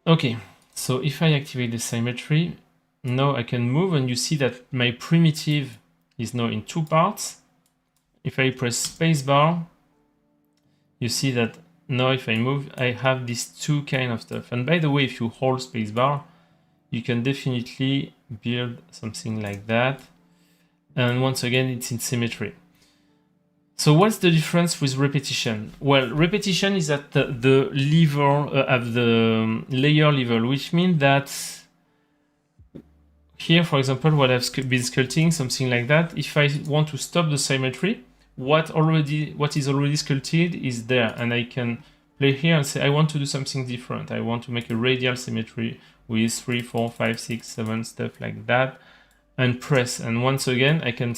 Okay, so if I activate the symmetry, now I can move, and you see that my primitive is now in two parts. If I press spacebar, you see that now if I move, I have these two kind of stuff. And by the way, if you hold spacebar, you can definitely build something like that. And once again, it's in symmetry. So what's the difference with repetition? Well, repetition is at the level, at the layer level, which means that here, for example, what I've been sculpting, something like that, if I want to stop the symmetry, what is already sculpted is there, and I can play here and say I want to do something different. I want to make a radial symmetry with 3, 4, 5, 6, 7 stuff like that, and press. And once again, I can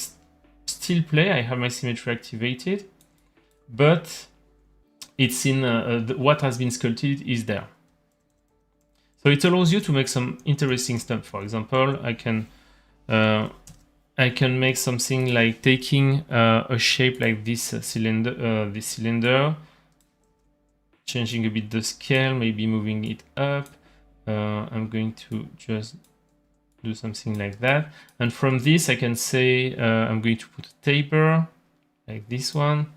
still play. I have my symmetry activated, but it's in what has been sculpted is there. So it allows you to make some interesting stuff. For example, I can make something like taking a shape like this cylinder, changing a bit the scale, maybe moving it up. I'm going to just do something like that. And from this, I can say I'm going to put a taper like this one,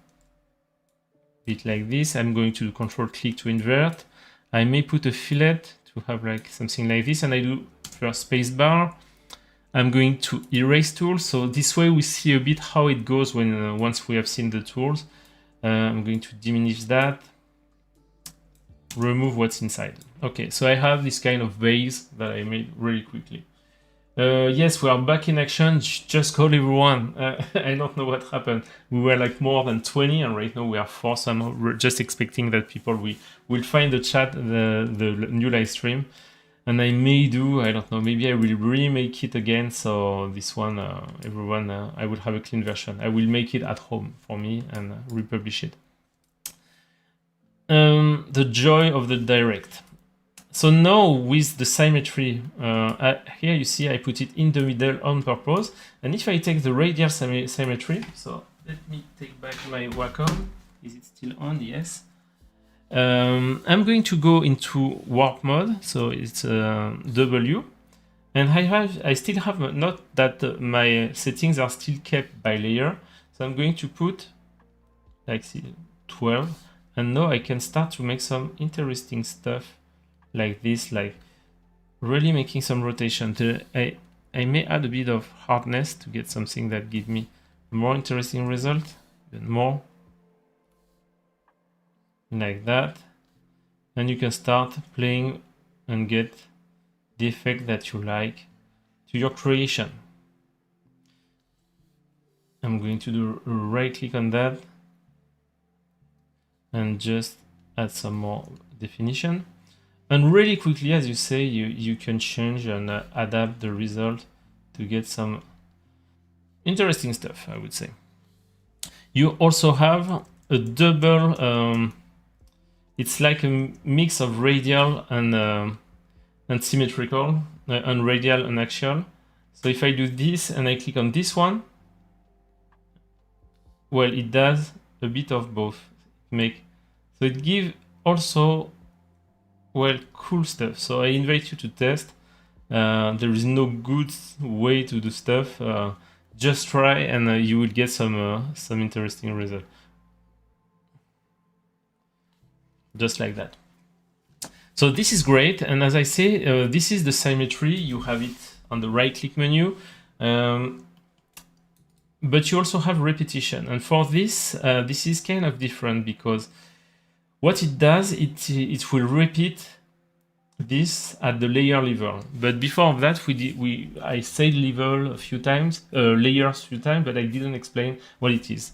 a bit like this. I'm going to control-click to invert. I may put a fillet to have like something like this, and I do first spacebar. I'm going to erase tools, so this way we see a bit how it goes when once we have seen the tools. I'm going to diminish that, remove what's inside. Okay, so I have this kind of vase that I made really quickly. Yes, we are back in action. Just call everyone. I don't know what happened. We were like more than 20, and right now we are 4. So I'm just expecting that people will find the chat, the new live stream. And I may do, I don't know, maybe I will remake it again. So this one, everyone, I will have a clean version. I will make it at home for me and republish it. The joy of the direct. So now with the symmetry, here you see I put it in the middle on purpose. And if I take the radial symmetry, so let me take back my Wacom. Is it still on? Yes. I'm going to go into warp mode, so it's W, and I still have not that my settings are still kept by layer, so I'm going to put like 12, and now I can start to make some interesting stuff like this, like really making some rotation. I may add a bit of hardness to get something that gives me a more interesting result, even more. Like that, and you can start playing and get the effect that you like to your creation. I'm going to do a right click on that and just add some more definition, and really quickly, as you say, you can change and adapt the result to get some interesting stuff, I would say. You also have a double it's like a mix of radial and symmetrical, and radial and axial. So if I do this and I click on this one, well, it does a bit of both. So it gives also, well, cool stuff. So I invite you to test. There is no good way to do stuff. Just try, and you will get some interesting result. Just like that. So this is great, and as I say, this is the symmetry. You have it on the right click menu, but you also have repetition, and for this this is kind of different, because what it does, it will repeat this at the layer level. But before that, I said level a few times, layers a few times, but I didn't explain what it is.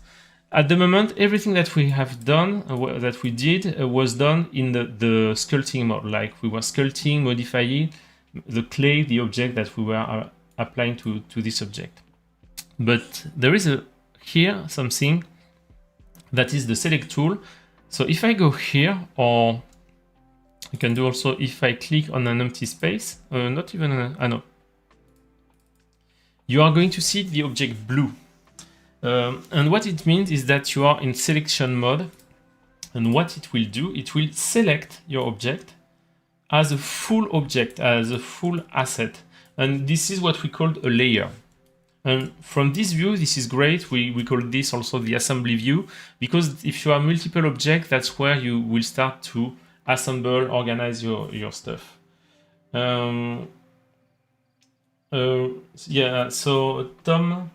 At the moment, everything that we have done, that we did, was done in the sculpting mode. Like we were sculpting, modifying the clay, the object that we were applying to this object. But there is here something that is the select tool. So if I go here, or I can do also if I click on an empty space, not even no. You are going to see the object blue. And what it means is that you are in selection mode, and what it will do, it will select your object as a full object, as a full asset. And this is what we call a layer. And from this view, this is great. We call this also the assembly view, because if you have multiple objects, that's where you will start to assemble, organize your stuff. Yeah, so Tom.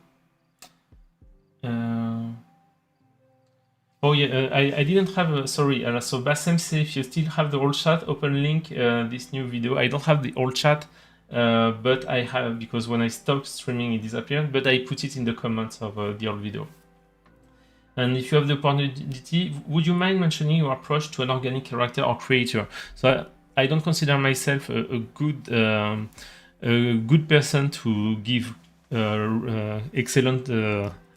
Oh yeah, I didn't have, sorry, so Bassem say if you still have the old chat, open link this new video. I don't have the old chat, but I have, because when I stopped streaming it disappeared, but I put it in the comments of the old video. And if you have the opportunity, would you mind mentioning your approach to an organic character or creator? So I don't consider myself a good person to give excellent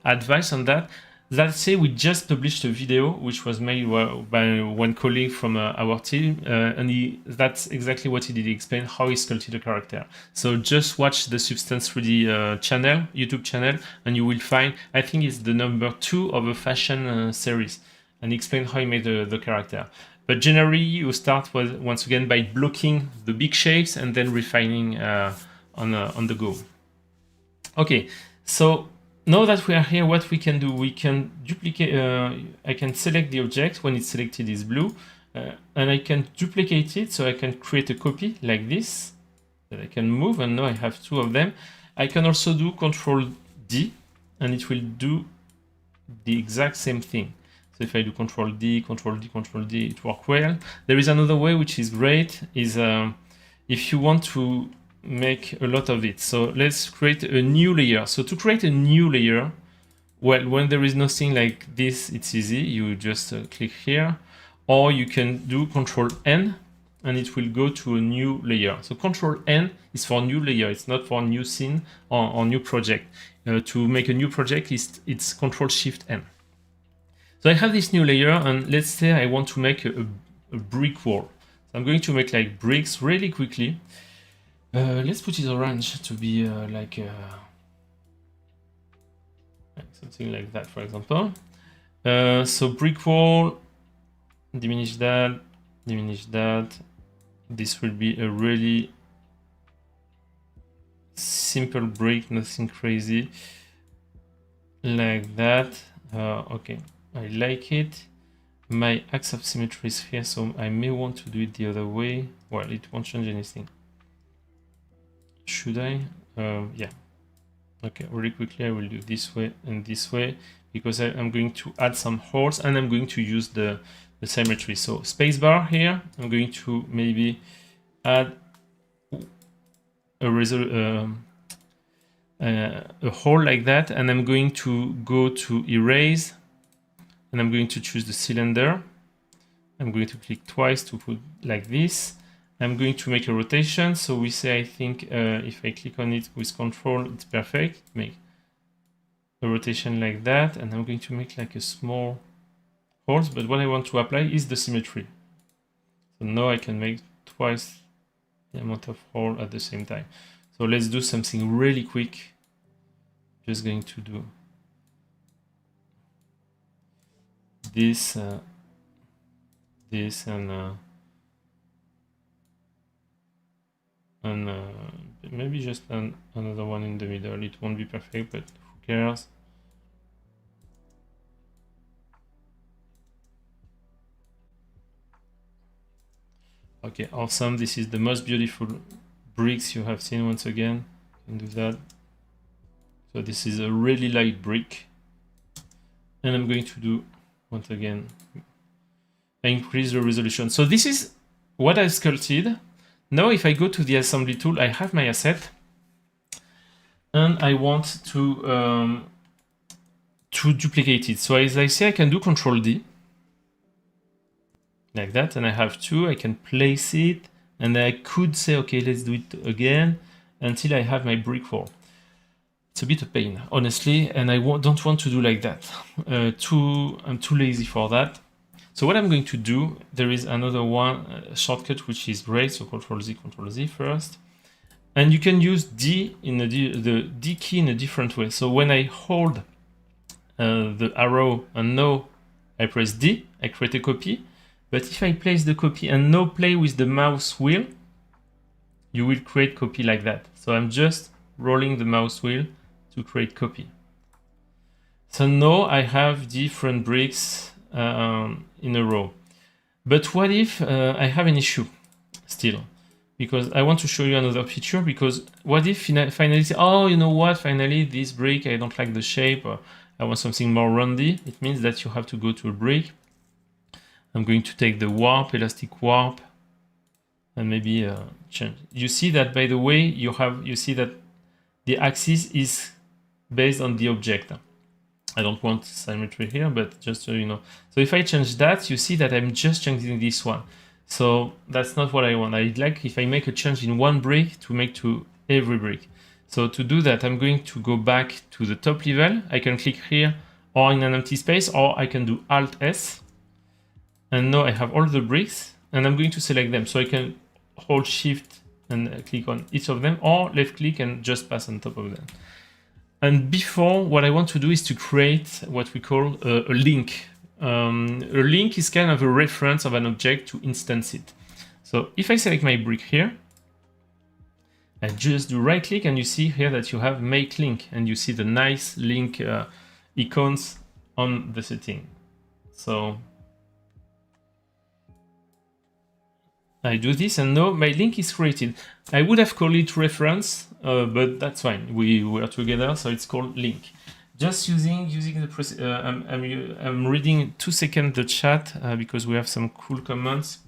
advice on that. Let's say we just published a video which was made by one colleague from our team, and that's exactly what he did. He explained how he sculpted a character. So just watch the Substance 3D channel, YouTube channel, and you will find, I think it's the number 2 of a fashion series, and he explained how he made the character. But generally, you start once again by blocking the big shapes and then refining on the go. Okay, so now that we are here, what we can do, we can duplicate, I can select the object when it's selected is blue, and I can duplicate it, so I can create a copy like this, that I can move, and now I have 2 of them. I can also do Control D, and it will do the exact same thing. So if I do Control D, Control D, Control D, it works well. There is another way which is great, is if you want to make a lot of it. So let's create a new layer. So to create a new layer, well, when there is nothing like this, it's easy. You just click here, or you can do Control N, and it will go to a new layer. So Control N is for new layer. It's not for new scene or new project. To make a new project, it's Control Shift N. So I have this new layer, and let's say I want to make a brick wall. So I'm going to make like bricks really quickly. Let's put it orange to be like something like that, for example. So brick wall, diminish that, diminish that. This will be a really simple brick, nothing crazy, like that. Okay, I like it. My axis of symmetry is here, so I may want to do it the other way. Well, it won't change anything. Should I? Yeah. Okay, really quickly I will do this way and this way, because I'm going to add some holes, and I'm going to use the symmetry. So spacebar here, I'm going to maybe add a hole like that, and I'm going to go to erase, and I'm going to choose the cylinder. I'm going to click twice to put like this. I'm going to make a rotation. So we say, I think if I click on it with control, it's perfect. Make a rotation like that. And I'm going to make like a small holes. But what I want to apply is the symmetry. So now I can make twice the amount of hole at the same time. So let's do something really quick. Just going to do this, this, and maybe just another one in the middle. It won't be perfect, but who cares? Okay, awesome. This is the most beautiful bricks you have seen once again. You can do that. So this is a really light brick. And I'm going to do, once again, increase the resolution. So this is what I've sculpted. Now, if I go to the assembly tool, I have my asset, and I want to duplicate it. So as I say, I can do Control D, like that, and I have 2. I can place it, and I could say, okay, let's do it again until I have my brick wall. It's a bit of pain, honestly, and I don't want to do like that. I'm too lazy for that. So what I'm going to do, there is another one shortcut which is great. So Control Z first, and you can use D in the D key in a different way. So when I hold the arrow and now I press D, I create a copy. But if I place the copy and now play with the mouse wheel, you will create copy like that. So I'm just rolling the mouse wheel to create copy. So now I have different bricks in a row. But what if I have an issue still? Because I want to show you another feature, because what if finally say, oh, you know what, finally this brick, I don't like the shape, or I want something more roundy. It means that you have to go to a brick. I'm going to take the warp, elastic warp, and maybe change. You see that, by the way, you see that the axis is based on the object. I don't want symmetry here, but just so you know. So if I change that, you see that I'm just changing this one. So that's not what I want. I'd like if I make a change in one brick to make to every brick. So to do that, I'm going to go back to the top level. I can click here or in an empty space, or I can do Alt S. And now I have all the bricks, and I'm going to select them. So I can hold Shift and click on each of them, or left click and just pass on top of them. And before, what I want to do is to create what we call a link. A link is kind of a reference of an object to instance it. So if I select my brick here, I just do right click, and you see here that you have make link, and you see the nice link icons on the setting. So I do this, and now my link is created. I would have called it reference, but that's fine. We are together, so it's called link. Just using the I'm reading 2 seconds the chat because we have some cool comments.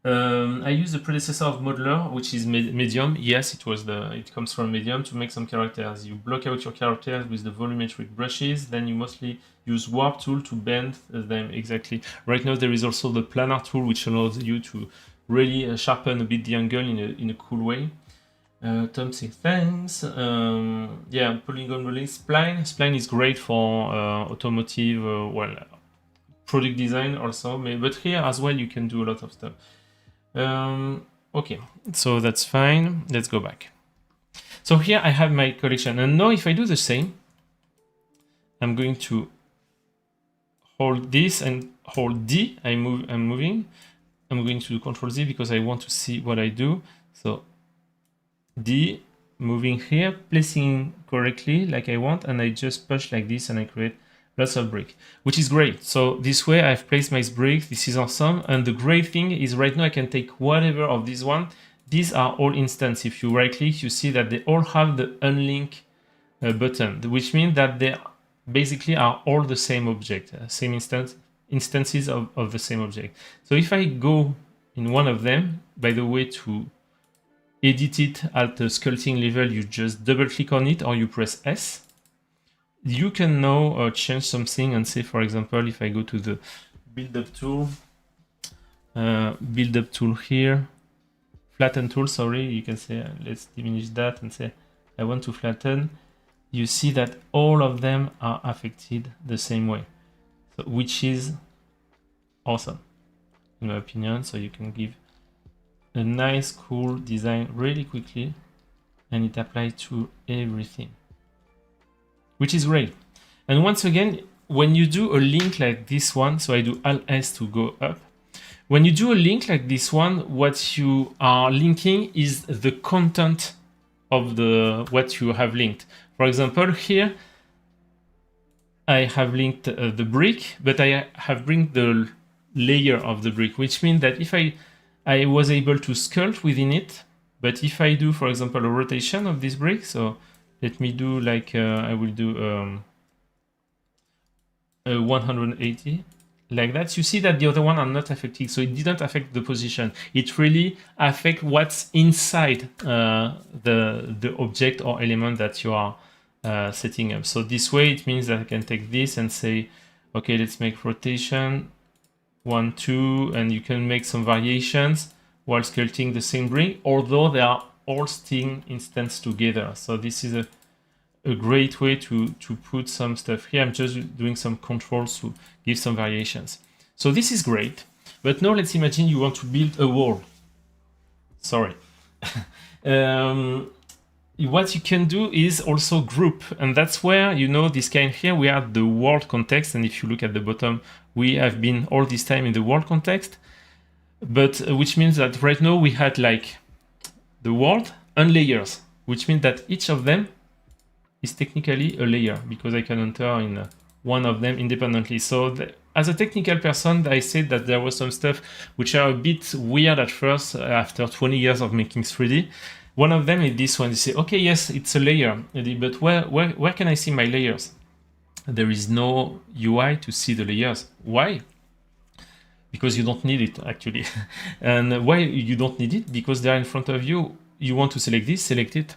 I use the predecessor of Modeler, which is Medium. Yes, it comes from Medium to make some characters. You block out your characters with the volumetric brushes, then you mostly use Warp tool to bend them exactly. Right now there is also the Planar tool, which allows you to really sharpen a bit the angle in a cool way. Tom says thanks. Yeah, polygon rolling spline. Spline is great for automotive, product design also. But here as well you can do a lot of stuff. Okay, so that's fine. Let's go back. So here I have my collection, and now if I do the same, I'm going to hold this and hold D. I'm moving. I'm going to do Control Z because I want to see what I do. So D, moving here, placing correctly like I want, and I just push like this and I create lots of brick, which is great. So this way I've placed my brick. This is awesome. And the great thing is right now I can take whatever of this one. These are all instances. If you right click, you see that they all have the unlink button, which means that they basically are all the same object, same instances of the same object. So if I go in one of them, by the way, to edit it at the sculpting level, you just double click on it or you press S. You can now change something and say, for example, if I go to the build up tool here, flatten tool, sorry, you can say, let's diminish that and say, I want to flatten. You see that all of them are affected the same way, so, which is awesome, in my opinion. So you can give a nice, cool design really quickly, and it applies to everything, which is great. And once again, when you do a link like this one, so I do Alt S to go up. When you do a link like this one, what you are linking is the content of what you have linked. For example, here I have linked the brick, but I have bring the layer of the brick, which means that if I was able to sculpt within it, but if I do, for example, a rotation of this brick, so let me do like, I will do a 180, like that. You see that the other one are not affected, so it didn't affect the position. It really affects what's inside the object or element that you are setting up. So this way, it means that I can take this and say, okay, let's make rotation 1, 2, and you can make some variations while sculpting the same brick, although they are all still instance together. So this is a great way to put some stuff here. I'm just doing some controls to give some variations. So this is great. But now let's imagine you want to build a wall. Sorry. what you can do is also group, and that's where, you know, this kind here, we have the world context, and if you look at the bottom, we have been all this time in the world context, but which means that right now we had like the world and layers, which means that each of them is technically a layer, because I can enter in one of them independently. So as a technical person, I said that there was some stuff which are a bit weird at first after 20 years of making 3D. One of them is this one. You say, okay, yes, it's a layer, but where can I see my layers? There is no UI to see the layers. Why? Because you don't need it, actually. And why you don't need it? Because they're in front of you. You want to select this, select it.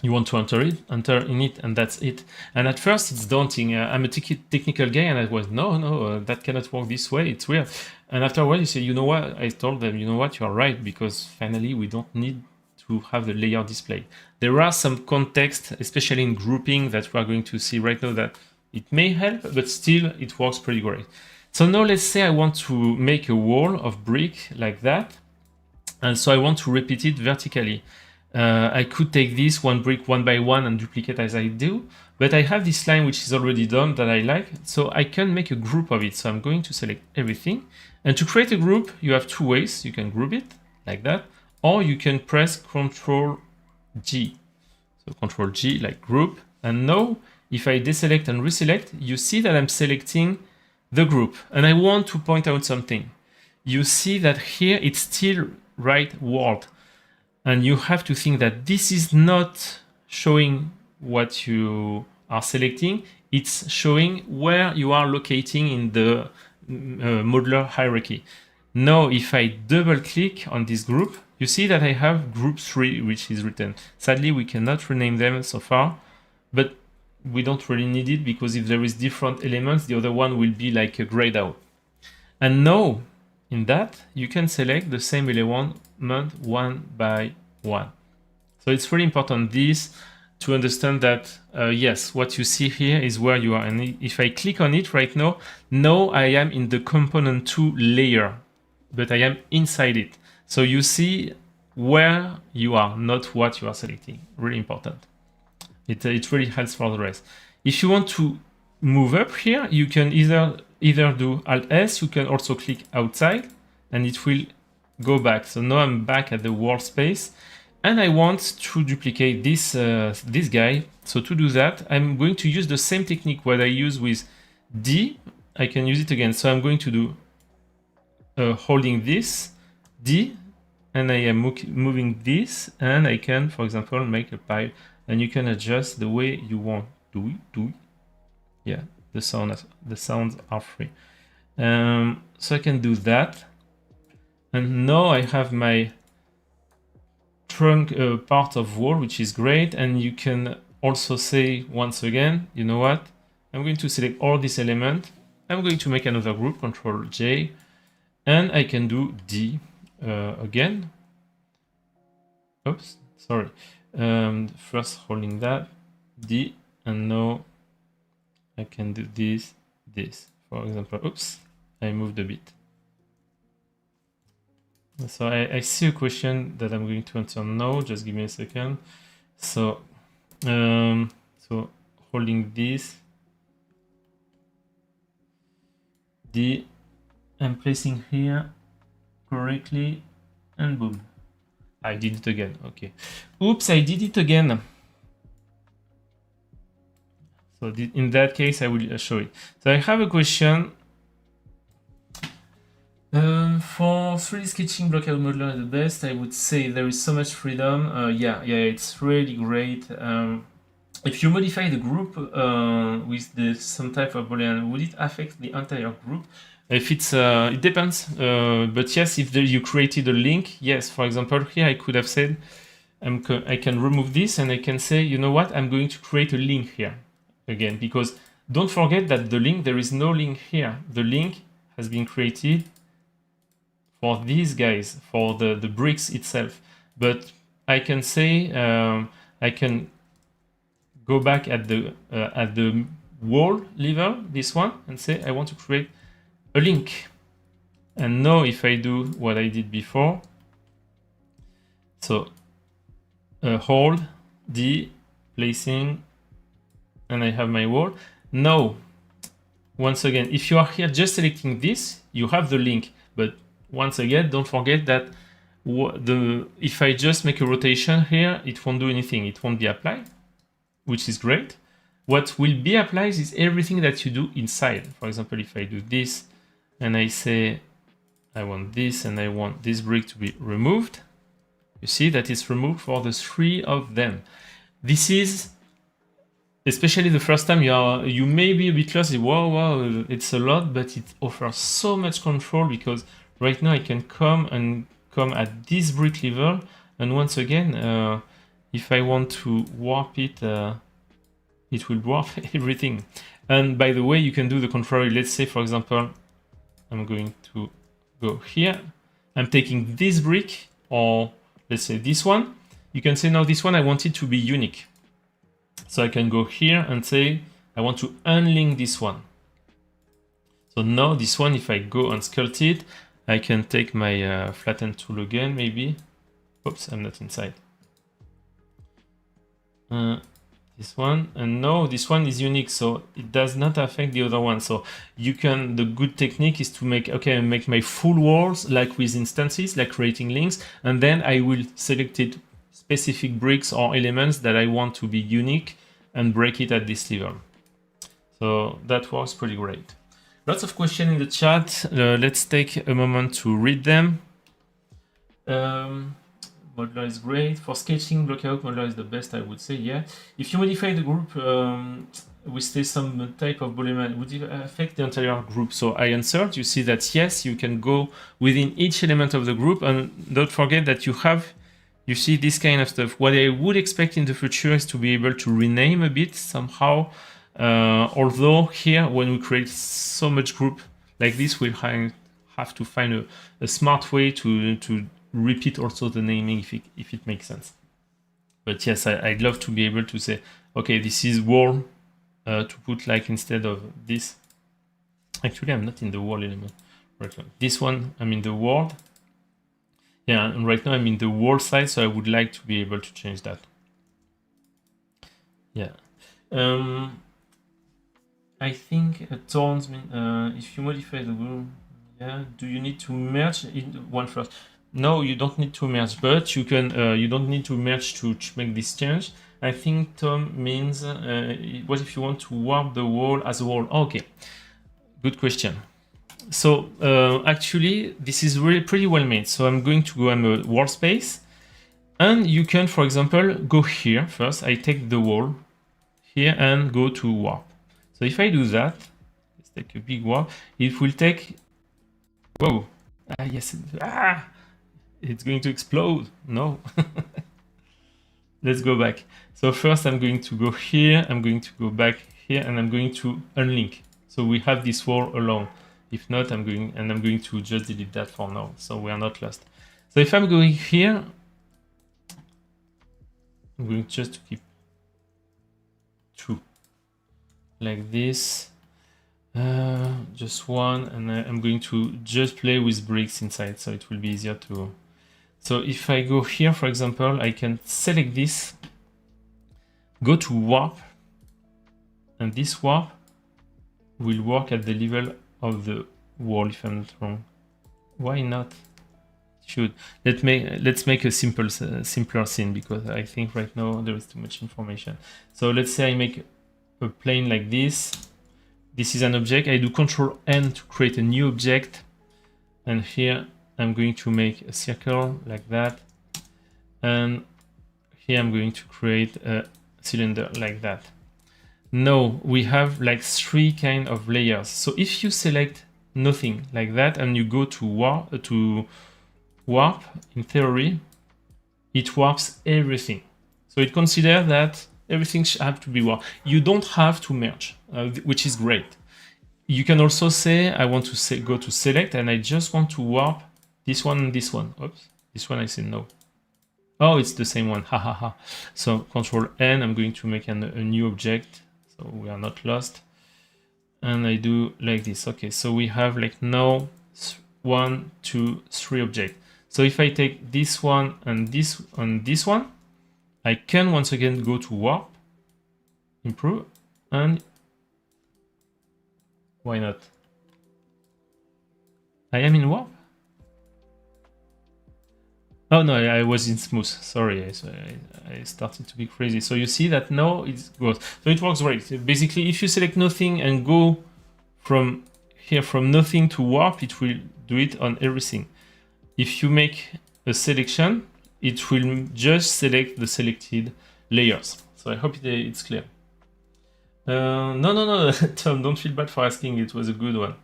You want to enter in it, and that's it. And at first, it's daunting. I'm a technical guy, and I was, no, that cannot work this way. It's weird. And after a while, you say, you know what? I told them, you know what? You're right, because finally, we don't need to have the layer display. There are some context, especially in grouping, that we are going to see right now that it may help, but still, it works pretty great. So now let's say I want to make a wall of brick like that. And so I want to repeat it vertically. I could take this one brick one by one and duplicate as I do, but I have this line which is already done that I like, so I can make a group of it. So I'm going to select everything. And to create a group, you have two ways. You can group it like that, or you can press Ctrl G. So Ctrl G like group. And now if I deselect and reselect, you see that I'm selecting the group. And I want to point out something. You see that here it's still right world. And you have to think that this is not showing what you are selecting. It's showing where you are locating in the modular hierarchy. Now, if I double click on this group, you see that I have group 3, which is written. Sadly, we cannot rename them so far, but we don't really need it, because if there is different elements, the other one will be like a grayed out. And now, in that, you can select the same element one by one. So it's really important this to understand that, yes, what you see here is where you are. And if I click on it right now, I am in the component 2 layer, but I am inside it. So you see where you are, not what you are selecting. Really important. It really helps for the rest. If you want to move up here, you can either do Alt-S, you can also click outside, and it will go back. So now I'm back at the workspace, and I want to duplicate this guy. So to do that, I'm going to use the same technique what I use with D. I can use it again. So I'm going to do holding this D, and I am moving this, and I can, for example, make a pile, and you can adjust the way you want. Do it. Yeah, the sounds are free. So I can do that. And now I have my trunk part of wall, which is great. And you can also say once again, you know what? I'm going to select all this element. I'm going to make another group, Ctrl J, and I can do D again. Oops, sorry. First holding that, D, and now I can do this, for example. Oops, I moved a bit. So I see a question that I'm going to answer now. Just give me a second. So, so holding this, D, I'm placing here correctly, and boom. I did it again. Okay. Oops, I did it again. So in that case, I will show it. So I have a question. For 3D sketching, Blockout Modeler is the best. I would say there is so much freedom. Yeah, it's really great. If you modify the group with some type of Boolean, would it affect the entire group? If it's, it depends. But yes, if you created a link, yes. For example, here I could have said, I can remove this, and I can say, you know what? I'm going to create a link here again, because don't forget that the link, there is no link here. The link has been created for these guys, for the bricks itself. But I can say, I can go back at the wall level, this one, and say I want to create a link. And now if I do what I did before, so hold, D, placing, and I have my wall. Now, once again, if you are here just selecting this, you have the link. But once again, don't forget that if I just make a rotation here, it won't do anything. It won't be applied, which is great. What will be applied is everything that you do inside. For example, if I do this and I say I want this and I want this brick to be removed, you see that it's removed for the 3 of them. This is, especially the first time, you may be a bit lost. Wow, it's a lot, but it offers so much control because right now I can come at this brick level, and once again, if I want to warp it, it will warp everything. And by the way, you can do the contrary. Let's say, for example, I'm going to go here. I'm taking this brick, or let's say this one. You can say, now this one, I want it to be unique. So I can go here and say, I want to unlink this one. So now this one, if I go and sculpt it, I can take my flatten tool again, maybe. Oops, I'm not inside. This one, and no, this one is unique, so it does not affect the other one. So you can, the good technique is to make, okay, I make my full walls like with instances, like creating links, and then I will select it specific bricks or elements that I want to be unique and break it at this level. So that works pretty great. Lots of questions in the chat. Let's take a moment to read them. Modeler is great. For sketching, blockout, Modeler is the best, I would say, yeah. If you modify the group with say some type of Boolean, would it affect the entire group? So I answered, you see that yes, you can go within each element of the group, and don't forget that you see this kind of stuff. What I would expect in the future is to be able to rename a bit somehow, although here, when we create so much group like this, we'll have to find a smart way to repeat also the naming if it makes sense. But yes, I'd love to be able to say, okay, this is wall, to put like instead of this. Actually, I'm not in the wall element. Right now. This one, I'm in the world. Yeah, and right now I'm in the wall side, so I would like to be able to change that. Yeah. I think tones mean if you modify the group, yeah, do you need to merge in one first? No, you don't need to merge, but you can. You don't need to merge to make this change. I think Tom means what if you want to warp the wall as a wall? Okay, good question. So actually, this is really pretty well made. So I'm going to go on a wall space, and you can, for example, go here first. I take the wall here and go to warp. So if I do that, let's take a big warp. It will take. Whoa! Yes. It's going to explode. No. Let's go back. So first I'm going to go here, I'm going to go back here, and I'm going to unlink. So we have this wall alone. If not, I'm going to just delete that for now. So we are not lost. So if I'm going here, I'm going just to keep 2. Like this. Just 1, and I'm going to just play with bricks inside, so it will be easier to... So if I go here, for example, I can select this, go to warp, and this warp will work at the level of the wall, if I'm not wrong. Why not? It should. Let's make a simpler scene, because I think right now there is too much information. So let's say I make a plane like this. This is an object. I do Control N to create a new object, and here I'm going to make a circle like that, and here I'm going to create a cylinder like that. Now we have like 3 kind of layers. So if you select nothing like that and you go to warp, in theory, it warps everything. So it considers that everything should have to be warped. You don't have to merge, which is great. You can also say, I want to go to select, and I just want to warp this one and this one. Oops, this one I say no. Oh, it's the same one, ha ha ha. So Control N, I'm going to make a new object, so we are not lost. And I do like this. Okay, so we have like now 1, 2, 3 objects. So if I take this one and this one, I can once again go to warp, improve, and why not? I am in warp? Oh no, I was in smooth. Sorry, I started to be crazy. So you see that now it goes. So it works great. Basically, if you select nothing and go from here from nothing to warp, it will do it on everything. If you make a selection, it will just select the selected layers. So I hope it's clear. No, Tom, don't feel bad for asking. It was a good one.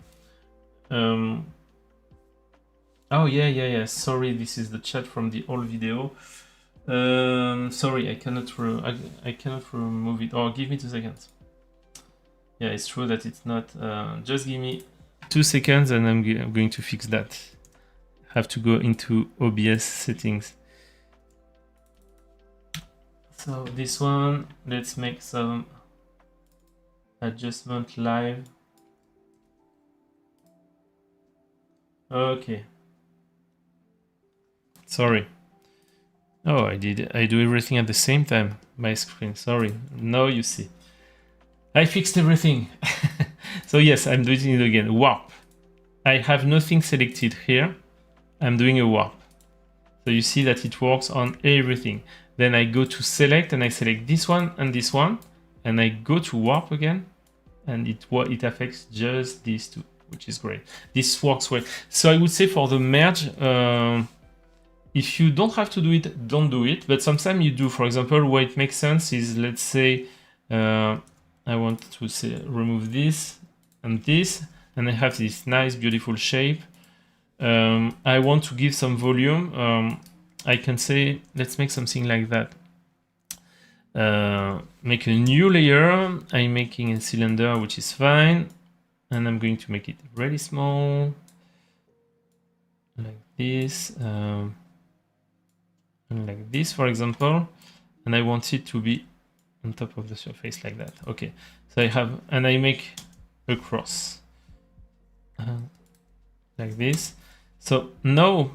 Oh yeah. Sorry, this is the chat from the old video. Sorry, I cannot remove it. Or give me 2 seconds. Yeah, it's true that it's not. Just give me 2 seconds, and I'm going to fix that. Have to go into OBS settings. So this one, let's make some adjustment live. Okay. Sorry. Oh, I do everything at the same time. My screen, sorry. Now you see. I fixed everything. So yes, I'm doing it again. Warp. I have nothing selected here. I'm doing a warp. So you see that it works on everything. Then I go to select and I select this one, and I go to warp again, and it affects just these two, which is great. This works well. So I would say for the merge, if you don't have to do it, don't do it. But sometimes you do. For example, where it makes sense is, let's say, I want to remove this, and I have this nice, beautiful shape. I want to give some volume. I can say, let's make something like that. Make a new layer. I'm making a cylinder, which is fine. And I'm going to make it really small. Like this. And like this, for example. And I want it to be on top of the surface like that. Okay. So I make a cross. Like this. So now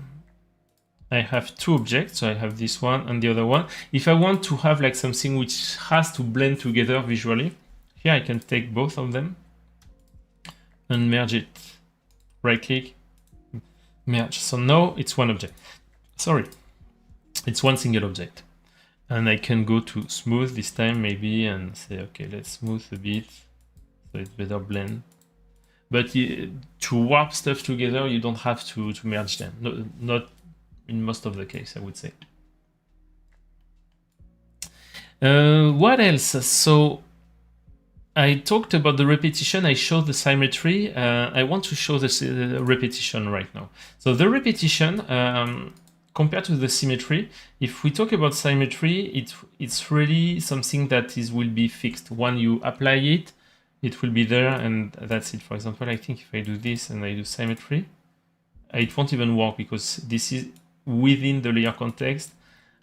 I have two objects. So I have this one and the other one. If I want to have like something which has to blend together visually, here I can take both of them and merge it. Right click, merge. So now it's one object. Sorry, it's one single object. And I can go to smooth this time maybe and say, okay, let's smooth a bit so it's better blend. But to warp stuff together, you don't have to merge them. No, not in most of the case, I would say. What else? So I talked about the repetition. I showed the symmetry. I want to show the repetition right now. So the repetition, compared to the symmetry, if we talk about symmetry, it's really something that will be fixed. When you apply it, it will be there, and that's it. For example, I think if I do this and I do symmetry, it won't even work because this is within the layer context,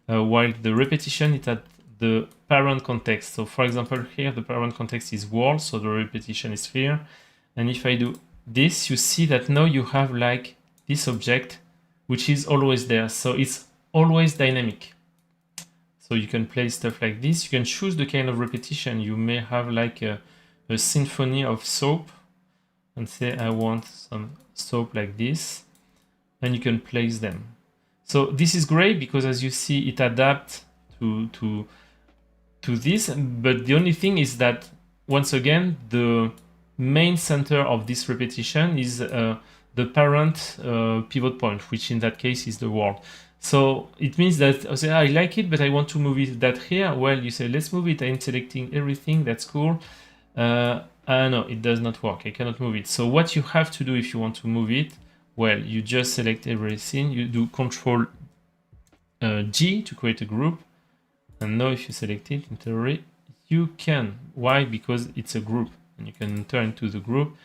while the repetition is at the parent context. So for example, here the parent context is world, so the repetition is here. And if I do this, you see that now you have like this object, which is always there. So it's always dynamic. So you can play stuff like this. You can choose the kind of repetition. You may have like a symphony of soap and say, I want some soap like this. And you can place them. So this is great because as you see, it adapts to this. But the only thing is that, once again, the main center of this repetition is the parent pivot point, which in that case is the world. So it means that I say, I like it, but I want to move it that here. Well, you say, let's move it. I'm selecting everything. That's cool. No, it does not work. I cannot move it. So what you have to do if you want to move it, well, you just select everything. You do Control G to create a group. And now if you select it in theory, you can. Why? Because it's a group. And you can enter into the group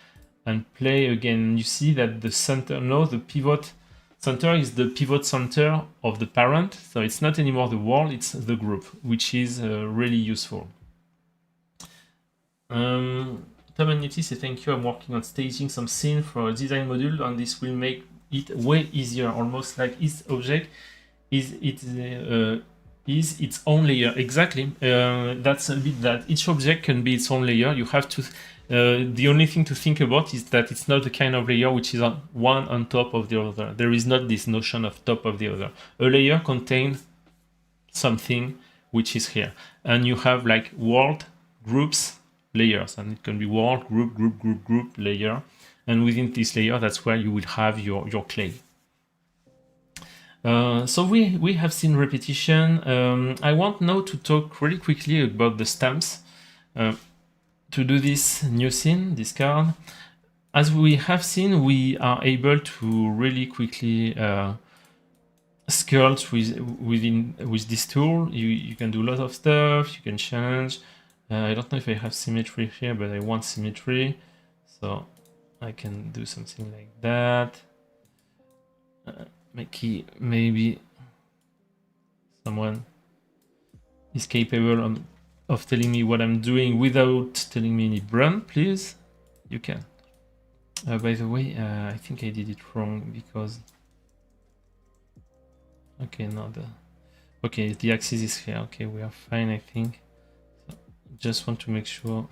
and play again. You see that the center, now the pivot center is the pivot center of the parent. So it's not anymore the world, it's the group, which is really useful. Tom and Niti say thank you. I'm working on staging some scene for a design module, and this will make it way easier, almost like each object is is its own layer. Exactly. That's a bit that each object can be its own layer. You have to. The only thing to think about is that it's not the kind of layer which is one on top of the other. There is not this notion of top of the other. A layer contains something which is here, and you have like world, groups, layers, and it can be world, group, layer, and within this layer, that's where you will have your clay. So we have seen repetition. I want now to talk really quickly about the stamps. To do this new scene, discard. As we have seen, we are able to really quickly sculpt with this tool. You can do a lot of stuff. You can change. I don't know if I have symmetry here, but I want symmetry, so I can do something like that. Maybe someone is capable of telling me what I'm doing without telling me any brand, please. You can. By the way, I think I did it wrong because. Okay, no, okay, the axis is here. Okay, we are fine, I think. So, just want to make sure.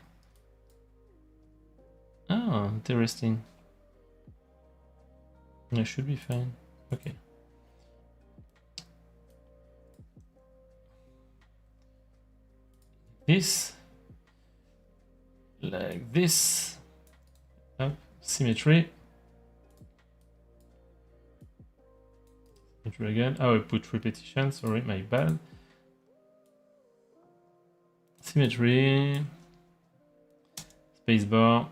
Ah, interesting. I should be fine. Okay. This, like this. Oh, symmetry. Symmetry again. Oh, I put repetition. Sorry, my bad. Symmetry. Spacebar.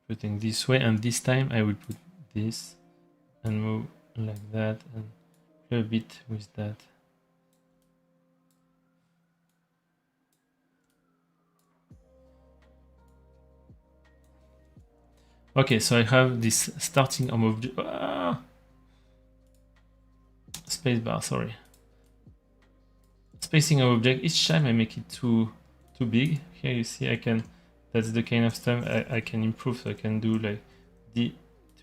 Putting this way, and this time I will put this and move like that and play a bit with that. Okay, so I have this starting of object. Spacebar, sorry. Spacing of object. Each time I make it too big. Here you see I can. That's the kind of stuff I can improve. So I can do like D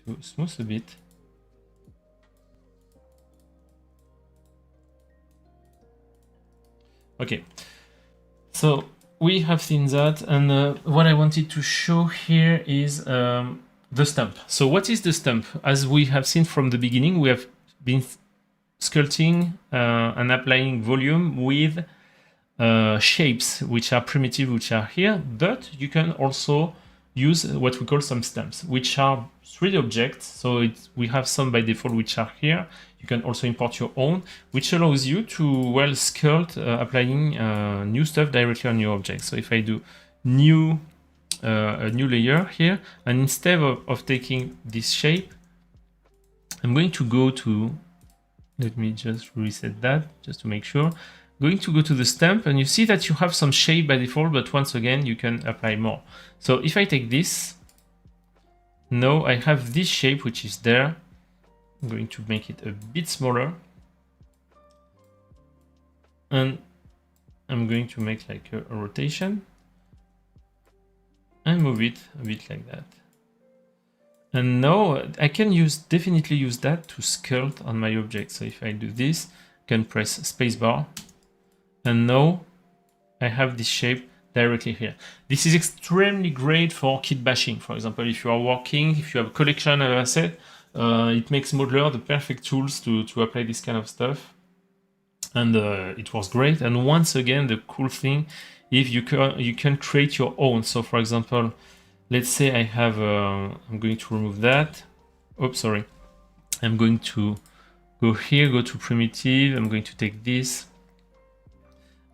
to smooth a bit. Okay, so we have seen that, and what I wanted to show here is the stamp. So what is the stamp? As we have seen from the beginning, we have been sculpting and applying volume with shapes which are primitive, which are here, but you can also use what we call some stamps, which are 3D objects. So we have some by default which are here. You can also import your own, which allows you to well sculpt applying new stuff directly on your object. So if I do new a new layer here, and instead of taking this shape, I'm going to go to, let me just reset that just to make sure. Going to go to the stamp, and you see that you have some shape by default, but once again you can apply more. So if I take this, now I have this shape which is there. I'm going to make it a bit smaller, and I'm going to make like a rotation and move it a bit like that. And now I can definitely use that to sculpt on my object. So if I do this, I can press spacebar, and now I have this shape directly here. This is extremely great for kit bashing. For example, if you are working, if you have a collection of assets, it makes Modeler the perfect tools to apply this kind of stuff. And it was great. And once again, the cool thing, if you can create your own. So for example, let's say I have, I'm going to remove that. Oops, sorry. I'm going to go here, go to primitive. I'm going to take this.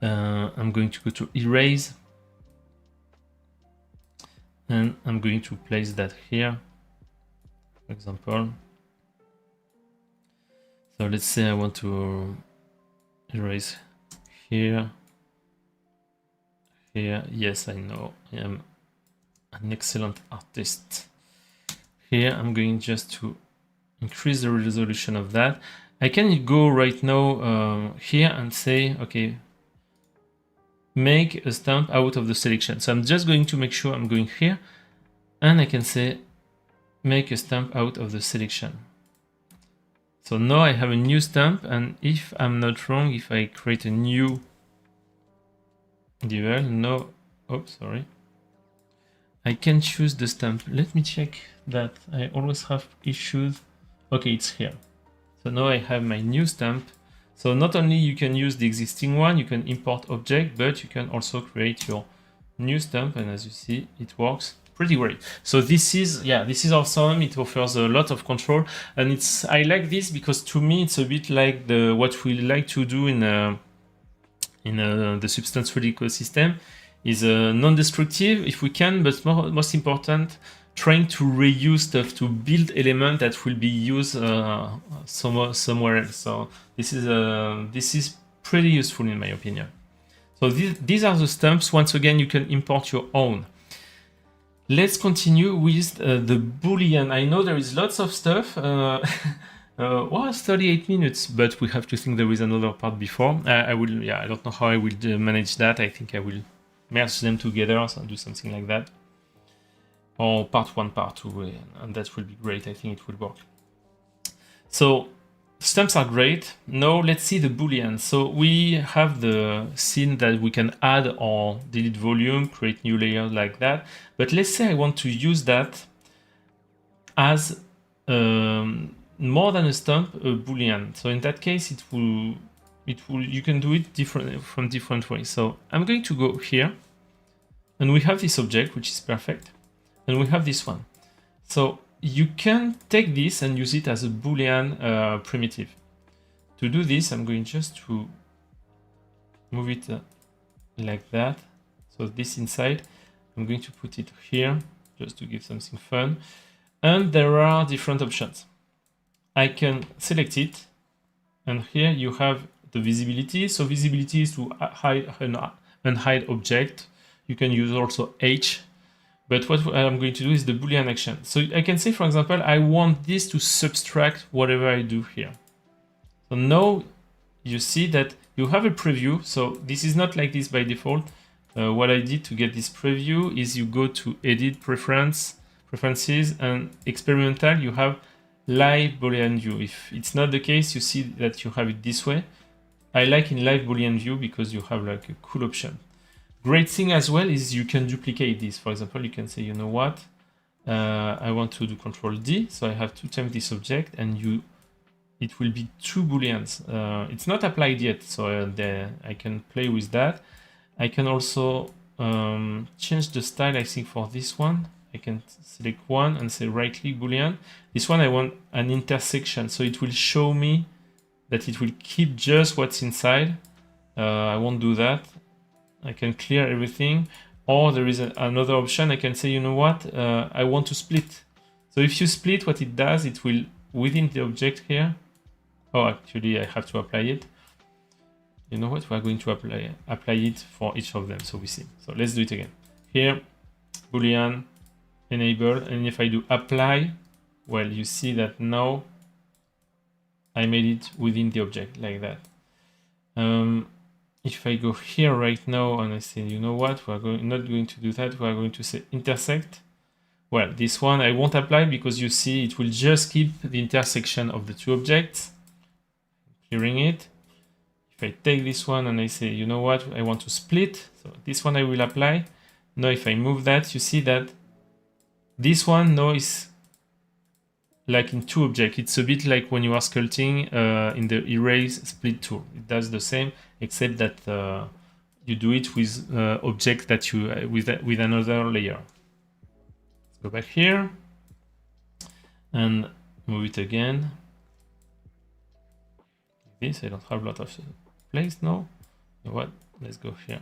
I'm going to go to erase. And I'm going to place that here, for example. So let's say I want to erase here. Here, yes, I know I am an excellent artist. Here, I'm going just to increase the resolution of that. I can go right now here and say, okay, make a stamp out of the selection. So I'm just going to make sure I'm going here, and I can say make a stamp out of the selection. So now I have a new stamp, and if I'm not wrong, if I create a new devel, no, oops, sorry, I can choose the stamp. Let me check that. I always have issues. Okay, it's here. So now I have my new stamp. So not only you can use the existing one, you can import object, but you can also create your new stamp, and as you see, it works pretty great. So this is awesome. It offers a lot of control, and I like this because to me it's a bit like what we like to do in the Substance 3D ecosystem is non-destructive if we can, but most important, trying to reuse stuff, to build elements that will be used somewhere else. So this is pretty useful in my opinion. So these are the stamps. Once again, you can import your own. Let's continue with the Boolean. I know there is lots of stuff. Well, it's 38 minutes, but we have to think there is another part before. I don't know how I will manage that. I think I will merge them together, so I'll do something like that. Or part 1, part 2, and that will be great. I think it will work. So stamps are great. Now let's see the Boolean. So we have the scene that we can add or delete volume, create new layers like that. But let's say I want to use that as more than a stamp, a Boolean. So in that case, you can do it from different ways. So I'm going to go here, and we have this object, which is perfect. And we have this one. So you can take this and use it as a Boolean primitive. To do this, I'm going just to move it like that. So this inside, I'm going to put it here just to give something fun. And there are different options. I can select it, and here you have the visibility. So visibility is to hide and unhide object. You can use also H. But what I'm going to do is the Boolean action. So I can say, for example, I want this to subtract whatever I do here. So now you see that you have a preview. So this is not like this by default. What I did to get this preview is you go to Edit Preferences, and Experimental, you have Live Boolean View. If it's not the case, you see that you have it this way. I like in Live Boolean View because you have like a cool option. Great thing as well is you can duplicate this. For example, you can say, you know what, I want to do Control D, so I have 2 times this object, and it will be 2 booleans. It's not applied yet, so I can play with that. I can also change the style. I think for this one, I can select one and say right-click Boolean. This one I want an intersection, so it will show me that it will keep just what's inside. I won't do that. I can clear everything, or there is another option. I can say, you know what, I want to split. So if you split, what it does, it will, within the object here, oh, actually I have to apply it. You know what, we're going to apply it for each of them, so we see. So let's do it again. Here, Boolean, enable, and if I do apply, well, you see that now I made it within the object, like that. If I go here right now and I say, you know what, we're not going to do that, we're going to say intersect. Well, this one I won't apply because you see it will just keep the intersection of the 2 objects. Clearing it. If I take this one and I say, you know what, I want to split, so this one I will apply. Now if I move that, you see that this one now is like in 2 objects. It's a bit like when you are sculpting in the erase split tool. It does the same, except that you do it with objects that you with another layer. Let's go back here and move it again. This I don't have a lot of place now. You know what? Let's go here,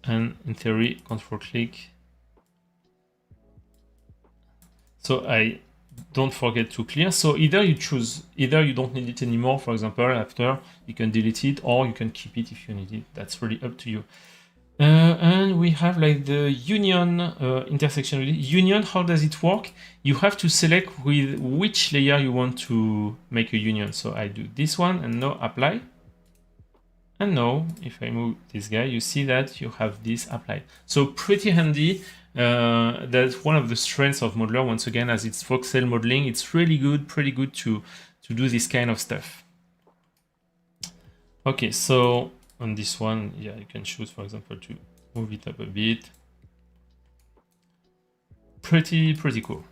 and in theory, Control click. So I don't forget to clear. So either you choose, either you don't need it anymore, for example, after you can delete it, or you can keep it if you need it. That's really up to you. And we have like the union intersection. Union, how does it work? You have to select with which layer you want to make a union. So I do this one and now apply. And now if I move this guy, you see that you have this applied. So pretty handy. That's one of the strengths of Modeler, once again, as it's voxel modeling. It's really good, pretty good to do this kind of stuff. Okay, so on this one, yeah, you can choose, for example, to move it up a bit. Pretty cool.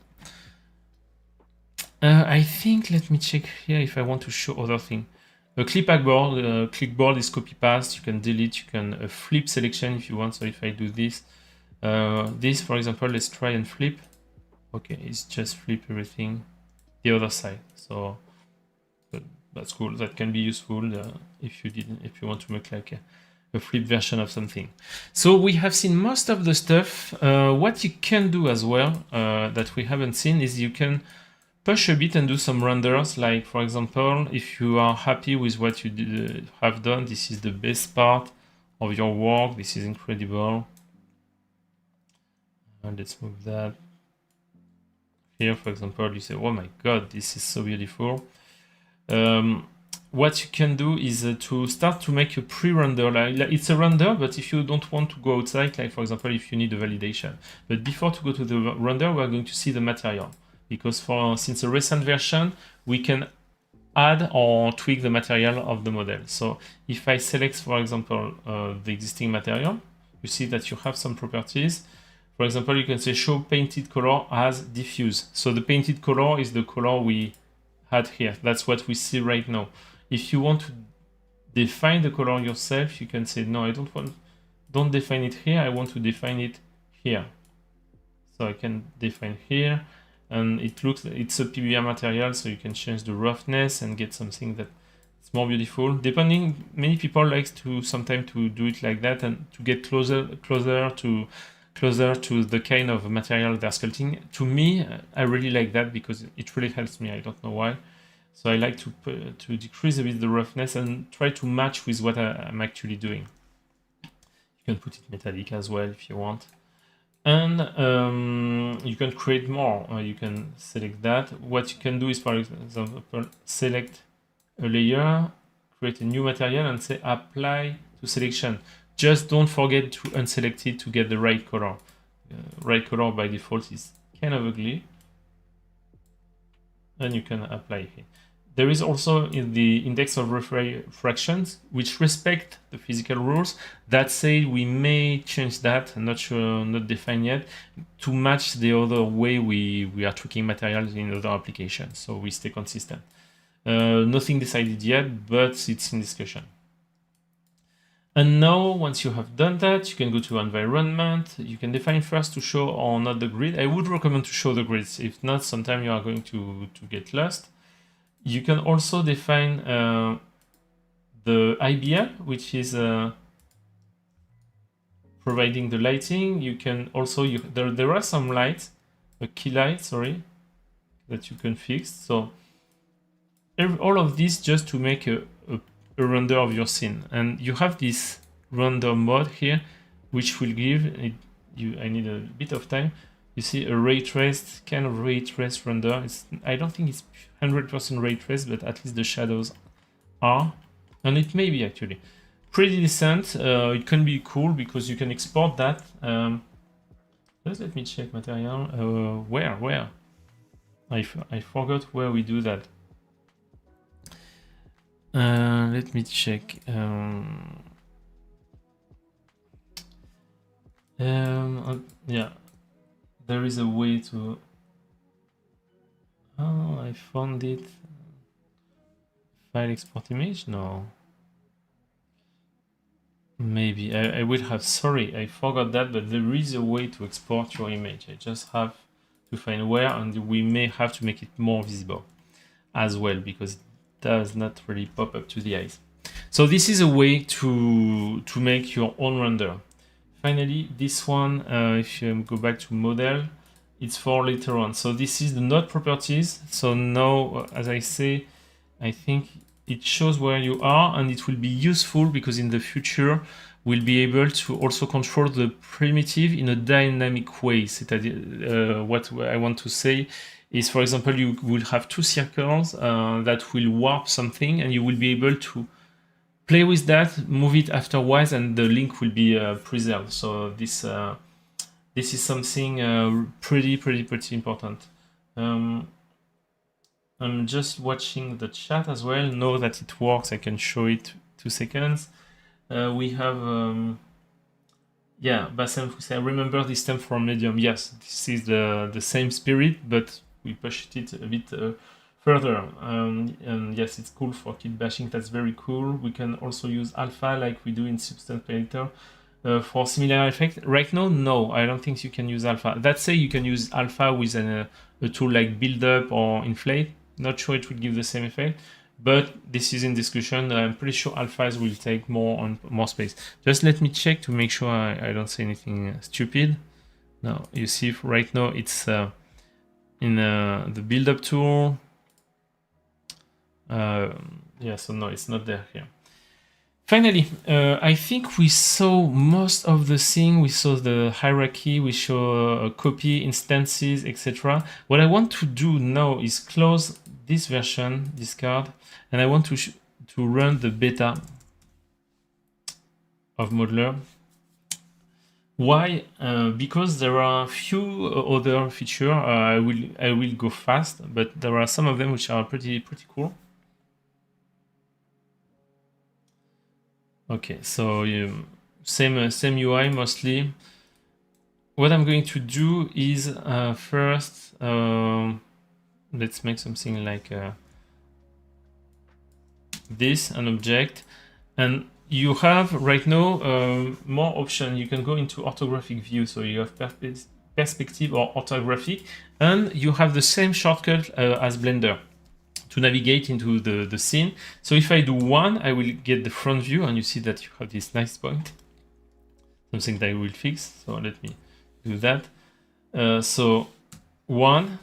I think, let me check here if I want to show other thing. A clipboard is copy paste. You can delete, you can flip selection if you want. So if I do this, for example, let's try and flip. Okay, it's just flip everything the other side. So that's cool. That can be useful if you want to make like a flip version of something. So we have seen most of the stuff. What you can do as well that we haven't seen is you can push a bit and do some renders. Like, for example, if you are happy with what you have done, this is the best part of your work. This is incredible. And let's move that. Here, for example, you say, oh my God, this is so beautiful. What you can do is to start to make a pre-render. Like, it's a render, but if you don't want to go outside, like for example, if you need a validation. But before to go to the render, we're going to see the material. Because since a recent version, we can add or tweak the material of the model. So if I select, for example, the existing material, you see that you have some properties. For example, you can say show painted color as diffuse. So the painted color is the color we had here. That's what we see right now. If you want to define the color yourself, you can say, no, I don't define it here. I want to define it here. So I can define here, and it's a PBR material, so you can change the roughness and get something that's more beautiful. Depending, many people like to sometimes to do it like that and to get closer to the kind of material they're sculpting. To me, I really like that because it really helps me. I don't know why. So I like to decrease a bit the roughness and try to match with what I'm actually doing. You can put it metallic as well if you want. And you can create more. You can select that. What you can do is, for example, select a layer, create a new material, and say apply to selection. Just don't forget to unselect it to get the right color. Right color by default is kind of ugly. And you can apply here. There is also in the index of refractions, which respect the physical rules. That say we may change that, not sure, not defined yet, to match the other way we are tweaking materials in other applications. So we stay consistent. Nothing decided yet, but it's in discussion. And now, once you have done that, you can go to environment. You can define first to show or not the grid. I would recommend to show the grids. If not, sometimes you are going to get lost. You can also define the IBL, which is providing the lighting. You can also, there are some lights, a key light, sorry, that you can fix. So all of this just to make a render of your scene. And you have this render mode here, which will give it, I need a bit of time. You see a ray traced, kind of ray traced render. I don't think it's 100% ray traced, but at least the shadows are. And it may be actually pretty decent. It can be cool because you can export that. Just let me check material. Where? I forgot where we do that. Let me check. Yeah, there is a way to. Oh, I found it. File export image? No. Maybe I will have. Sorry, I forgot that, but there is a way to export your image. I just have to find where, and we may have to make it more visible as well because it does not really pop up to the eyes. So this is a way to make your own render. Finally, this one, if you go back to model, it's for later on. So this is the node properties. So now, as I say, I think it shows where you are, and it will be useful because in the future, we'll be able to also control the primitive in a dynamic way. What I want to say is, for example, you will have two circles that will warp something, and you will be able to play with that, move it afterwards, and the link will be preserved. So this this is something pretty important. I'm just watching the chat as well. Know that it works. I can show it 2 seconds. We have, yeah, Bassem I remember this stem from Medium. Yes, this is the same spirit, but we pushed it a bit further. And yes, it's cool for kit bashing. That's very cool. We can also use alpha like we do in Substance Editor. For similar effect, right now, no, I don't think you can use alpha. That say you can use alpha with a tool like build up or inflate. Not sure it will give the same effect, but this is in discussion. I'm pretty sure alphas will take more space. Just let me check to make sure I don't say anything stupid. Now you see right now it's in the build up tool. Yeah, so no, it's not there here. Finally, I think we saw most of the thing. We saw the hierarchy, we saw copy, instances, etc. What I want to do now is close this version, this card, and I want to run the beta of Modeler. Why? Because there are a few other features. I will go fast, but there are some of them which are pretty cool. Okay, so same UI mostly. What I'm going to do is first let's make something like this, an object, and you have right now more options. You can go into orthographic view, so you have perspective or orthographic, and you have the same shortcut as Blender to navigate into the scene. So if I do 1, I will get the front view, and you see that you have this nice point, something that I will fix. So let me do that. So 1,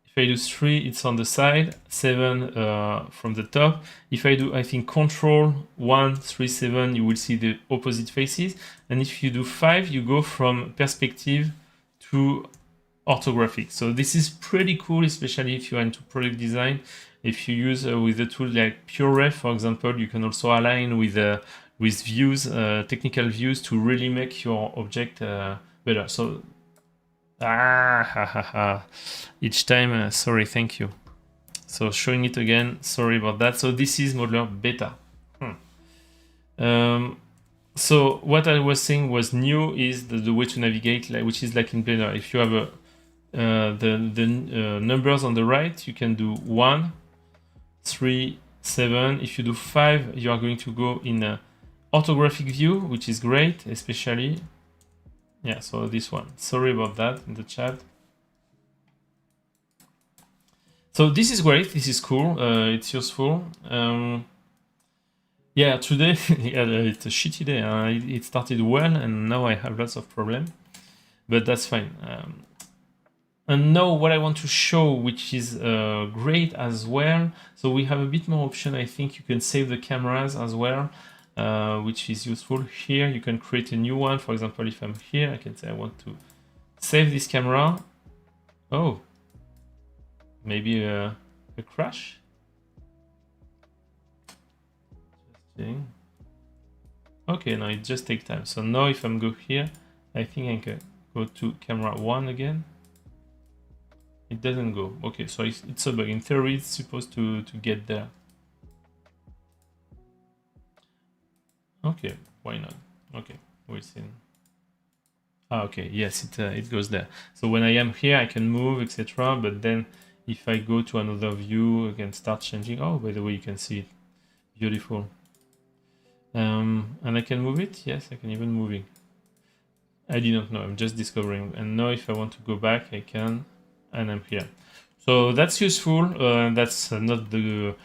if I do 3, it's on the side, 7 from the top. If I do, I think, Control 1, 3, 7, you will see the opposite faces. And if you do 5, you go from perspective to orthographic. So this is pretty cool, especially if you are into product design. If you use with a tool like PureRef, for example, you can also align with views, technical views, to really make your object better. So each time, sorry, thank you. So showing it again, sorry about that. So this is Modeler beta. So what I was saying was new is the way to navigate, which is like in Blender. If you have the numbers on the right, you can do 1, 3, 7. If you do 5, you are going to go in a orthographic view, which is great, especially. Yeah, so this one. Sorry about that in the chat. So this is great. This is cool. It's useful. Yeah, today it's a shitty day. It started well, and now I have lots of problems, but that's fine. And now what I want to show, which is great as well. So we have a bit more option. I think you can save the cameras as well, which is useful. Here you can create a new one. For example, if I'm here, I can say I want to save this camera. Oh, maybe a crash. Okay, now it just takes time. So now if I'm go here, I think I can go to camera 1 again. It doesn't go. Okay, so it's a bug. In theory, it's supposed to get there. Okay, why not? Okay, we'll see. Okay, yes, it goes there. So when I am here, I can move, etc. But then if I go to another view, I can start changing. Oh, by the way, you can see it. Beautiful. And I can move it? Yes, I can even move it. I didn't know, I'm just discovering. And now if I want to go back, I can, and I'm here. So that's useful. That's not the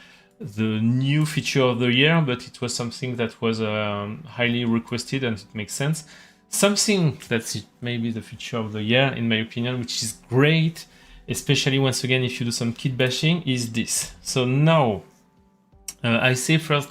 new feature of the year, but it was something that was highly requested, and it makes sense. Something that's maybe the feature of the year, in my opinion, which is great, especially once again, if you do some kit bashing, is this. So now, I say first,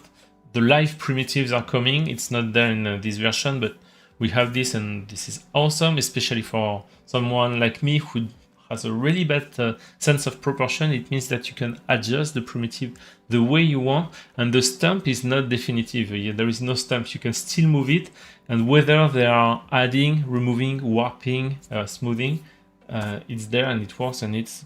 the live primitives are coming. It's not there in this version, but we have this, and this is awesome, especially for someone like me who has a really bad sense of proportion, it means that you can adjust the primitive the way you want, and the stump is not definitive. There is no stump. You can still move it, and whether they are adding, removing, warping, smoothing, it's there and it works and it's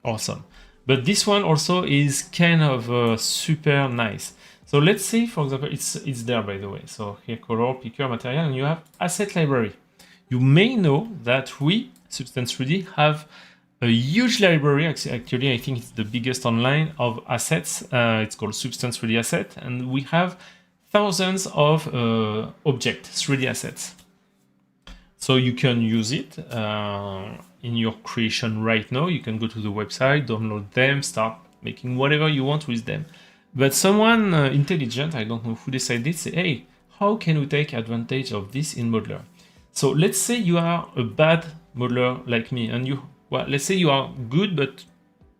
awesome. But this one also is kind of super nice. So let's say, for example, it's there, by the way. So here, color, picker, material, and you have asset library. You may know that we, Substance 3D, have a huge library. Actually, I think it's the biggest online of assets. It's called Substance 3D Asset, and we have thousands of object 3D assets. So you can use it in your creation right now. You can go to the website, download them, start making whatever you want with them. But someone intelligent, I don't know who decided, say, hey, how can we take advantage of this in Modeler? So let's say you are a bad modeler like me, and let's say you are good, but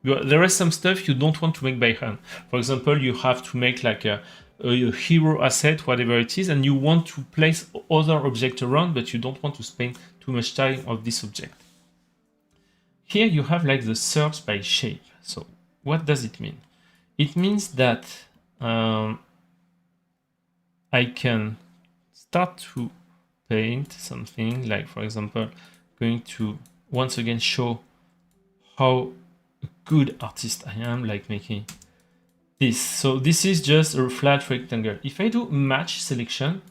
there is some stuff you don't want to make by hand. For example, you have to make like a hero asset, whatever it is, and you want to place other objects around, but you don't want to spend too much time on this object. Here you have like the search by shape. So what does it mean? It means that I can start to paint something, like, for example, going to once again show how good artist I am, like making this. So this is just a flat rectangle. If I do match selection,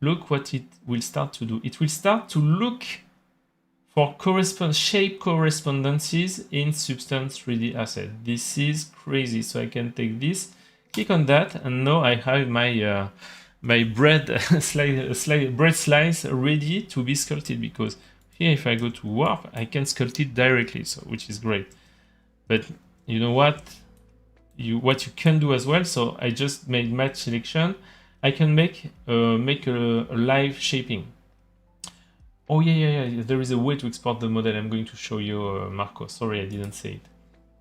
look what it will start to do. It will start to look for shape correspondences in Substance 3D asset. This is crazy. So I can take this, click on that, and now I have my my bread slice ready to be sculpted, because here if I go to warp, I can sculpt it directly, so which is great. But you know what you can do as well. So I just made match selection. I can make a live shaping. Oh yeah. There is a way to export the model. I'm going to show you, Marco. Sorry, I didn't say it,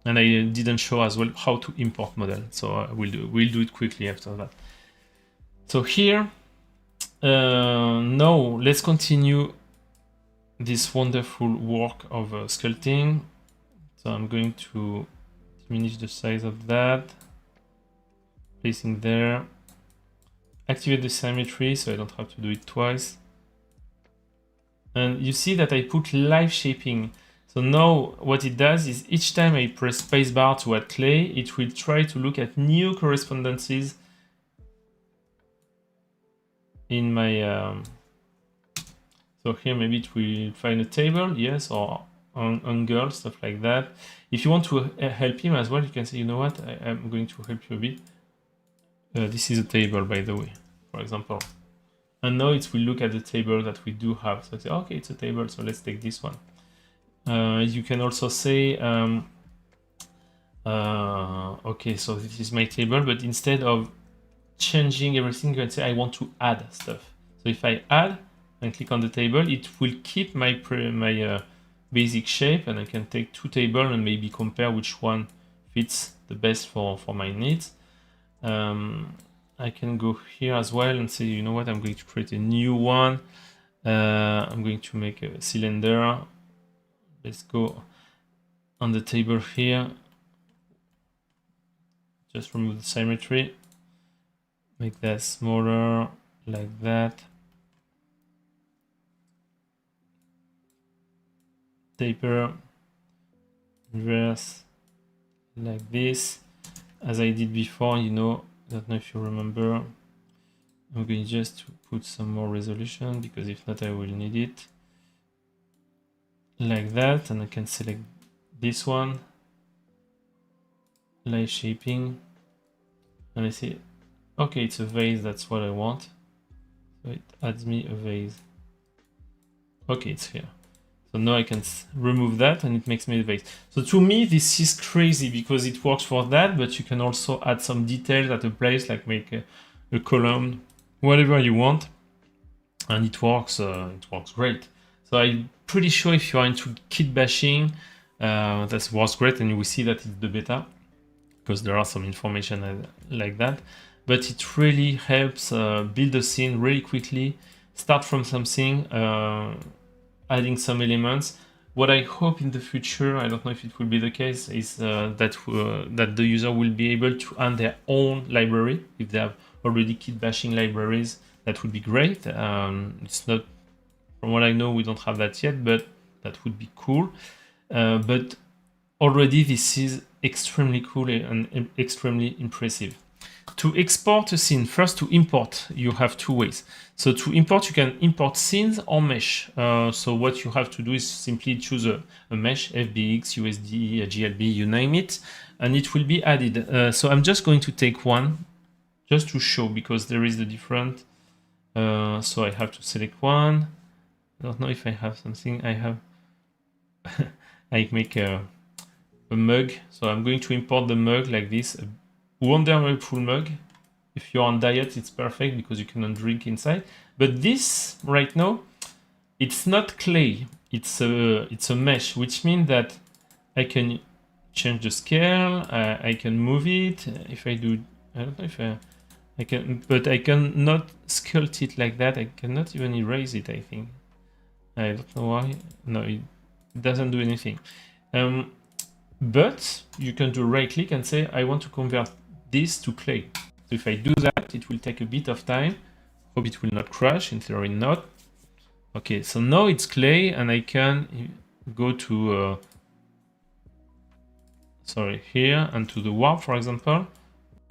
and I didn't show as well how to import model. So we'll do it quickly after that. So here, now let's continue this wonderful work of sculpting. So I'm going to diminish the size of that, placing there, activate the symmetry so I don't have to do it twice. And you see that I put live shaping. So now what it does is each time I press spacebar to add clay, it will try to look at new correspondences in my so here maybe it will find a table, yes, or angle, stuff like that. If you want to help him as well, you can say, you know what, I'm going to help you a bit. This is a table, by the way, for example. And now it will look at the table that we do have. So I say, okay, it's a table, so let's take this one. You can also say, okay, so this is my table, but instead of changing everything, you can say I want to add stuff. So if I add and click on the table, it will keep my basic shape, and I can take two tables and maybe compare which one fits the best for my needs. I can go here as well and say, you know what, I'm going to create a new one. I'm going to make a cylinder. Let's go on the table here. Just remove the symmetry. Make that smaller, like that. Taper, reverse, like this. As I did before, you know, I don't know if you remember. I'm going just to put some more resolution, because if not, I will need it. Like that, and I can select this one. Light shaping. And I see, okay, it's a vase, that's what I want. So it adds me a vase. Okay, it's here. So now I can remove that and it makes me a vase. So to me, this is crazy because it works for that, but you can also add some details at a place, like make a column, whatever you want. And it works great. So I'm pretty sure if you are into kit bashing, that works great, and you will see that it's the beta, because there are some information like that. But it really helps build a scene really quickly, start from something, adding some elements, What I hope in the future, I don't know if it will be the case, is that the user will be able to add their own library. If they have already kit bashing libraries, that would be great. It's not, from what I know, we don't have that yet, but that would be cool. But already this is extremely cool and extremely impressive. To export a scene, first to import, you have two ways. So to import, you can import scenes or mesh. So what you have to do is simply choose a mesh, FBX, USD, a GLB, you name it, and it will be added. So I'm just going to take one, just to show, because there is the different. So I have to select one. I don't know if I have something. I have. I make a mug. So I'm going to import the mug like this. Wonderful mug. If you're on diet, it's perfect because you cannot drink inside. But this right now, it's not clay. It's a mesh, which means that I can change the scale. I can move it. If I do, I don't know if I can, but I cannot sculpt it like that. I cannot even erase it, I think. I don't know why. No, it doesn't do anything. But you can do right click and say, I want to convert this to clay. So if I do that, it will take a bit of time. Hope it will not crash, in theory not. Okay, so now it's clay and I can go to, here and to the warp, for example,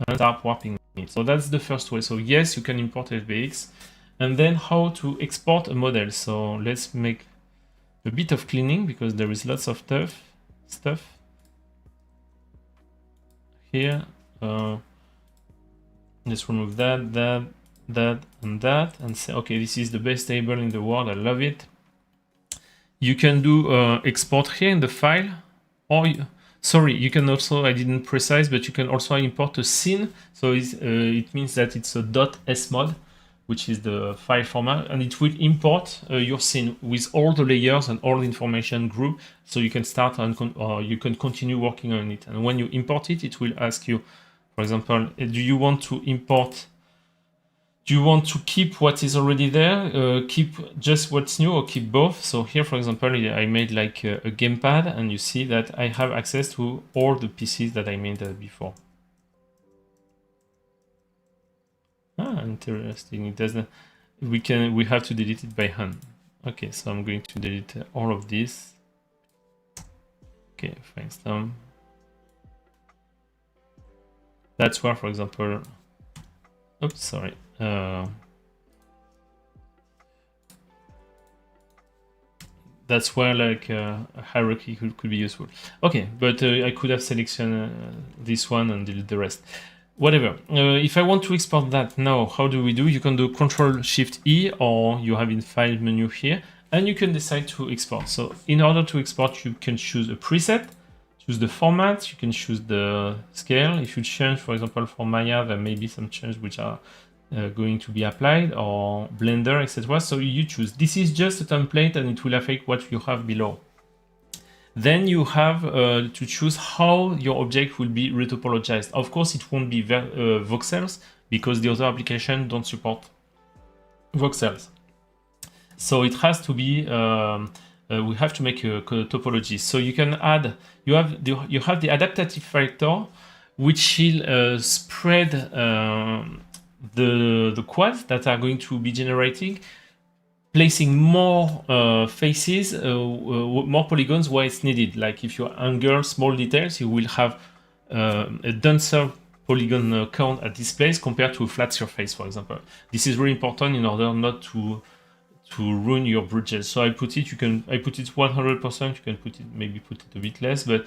and start warping it. So that's the first way. So yes, you can import FBX. And then how to export a model. So let's make a bit of cleaning because there is lots of stuff here. Let's remove that, and that, and say, okay, this is the best table in the world. I love it. You can do export here in the file, or you can also, I didn't precise, but you can also import a scene. So it means that it's a .smod, which is the file format, and it will import your scene with all the layers and all the information group. So you can start or you can continue working on it. And when you import it, it will ask you, for example, do you want to import? Do you want to keep what is already there, keep just what's new, or keep both? So here, for example, I made like a gamepad, and you see that I have access to all the pieces that I made before. Ah, interesting. It doesn't. We have to delete it by hand. Okay, so I'm going to delete all of this. Okay, thanks, Tom. That's where, for example, oops, sorry. That's where like a hierarchy could be useful. Okay, but I could have selected this one and delete the rest. Whatever. If I want to export that now, how do we do? You can do Ctrl-Shift-E, or you have in File menu here, and you can decide to export. So in order to export, you can choose a preset, choose the format, you can choose the scale. If you change, for example, for Maya, there may be some changes which are going to be applied, or Blender, etc. So you choose. This is just a template and it will affect what you have below. Then you have to choose how your object will be retopologized. Of course, it won't be voxels because the other applications don't support voxels. So it has to be, we have to make a topology. So you can add, you have the adaptative factor, which will spread the quads that are going to be generating, placing more faces, more polygons where it's needed. Like if you angle small details, you will have a denser polygon count at this place compared to a flat surface, for example. This is really important in order not to ruin your bridges. So I put it 100%. You can maybe put it a bit less, but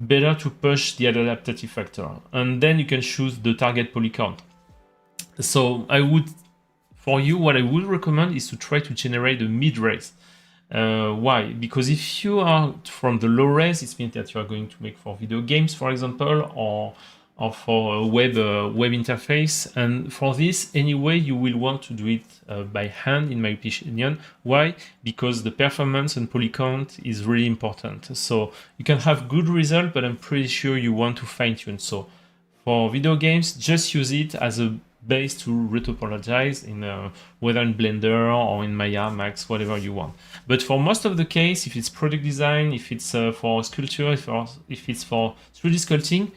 better to push the adaptative factor. And then you can choose the target poly count. So for you, what I would recommend is to try to generate a mid-res. Why? Because if you are from the low res, it means that you are going to make for video games, for example, or for a web interface. And for this, anyway, you will want to do it by hand, in my opinion. Why? Because the performance and poly count is really important. So you can have good result, but I'm pretty sure you want to fine tune. So for video games, just use it as a base to retopologize in whether in Blender or in Maya, Max, whatever you want. But for most of the case, if it's product design, if it's for sculpture, if it's for 3D sculpting,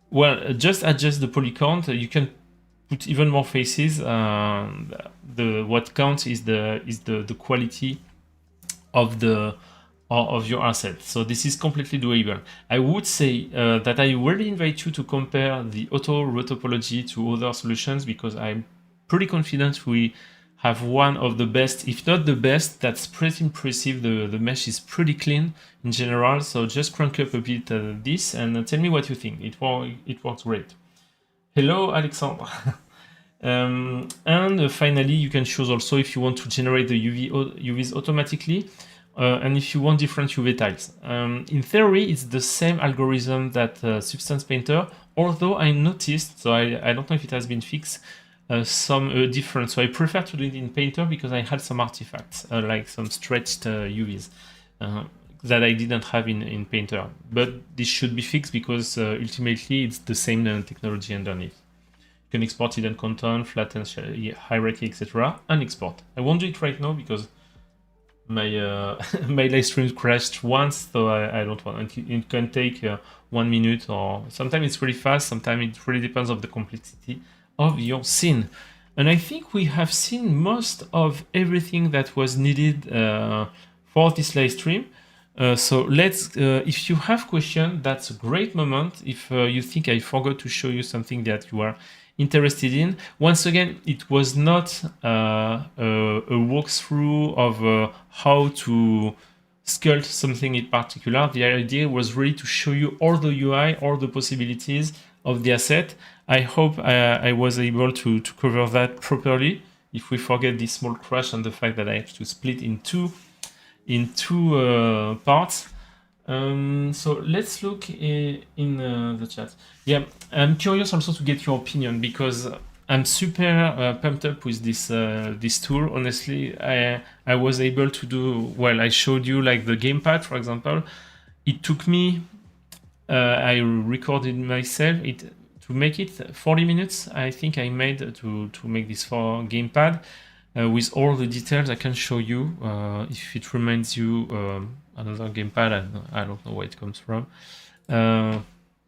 well, just adjust the poly count. You can put even more faces. What counts is the quality of your asset. So this is completely doable. I would say that I really invite you to compare the auto retopology to other solutions, because I'm pretty confident we have one of the best, if not the best. That's pretty impressive. The mesh is pretty clean in general. So just crank up a bit this and tell me what you think. It works great. Hello, Alexandre. And finally, you can choose also if you want to generate the UVs automatically, and if you want different UV tiles. In theory, it's the same algorithm that Substance Painter, although I noticed, so I don't know if it has been fixed, some difference. So I prefer to do it in Painter because I had some artifacts, like some stretched UVs that I didn't have in Painter. But this should be fixed because ultimately it's the same technology underneath. You can export hidden content, flatten hierarchy, etc. and export. I won't do it right now because my my live stream crashed once, so I don't want. It can take 1 minute, or sometimes it's really fast, sometimes it really depends on the complexity of your scene. And I think we have seen most of everything that was needed for this live stream. So let's, if you have questions, that's a great moment. If you think I forgot to show you something that you are interested in, once again, it was not a walkthrough of how to sculpt something in particular. The idea was really to show you all the UI, all the possibilities of the asset. I hope I was able to cover that properly. If we forget this small crash and the fact that I have to split in two parts. So let's look in the chat. Yeah, I'm curious also to get your opinion, because I'm super pumped up with this tool. Honestly, I was able to do, well, I showed you like the gamepad, for example. It took me, I recorded myself, to make it 40 minutes, I think I made to make this for gamepad. With all the details I can show you, if it reminds you another gamepad. I don't know where it comes from.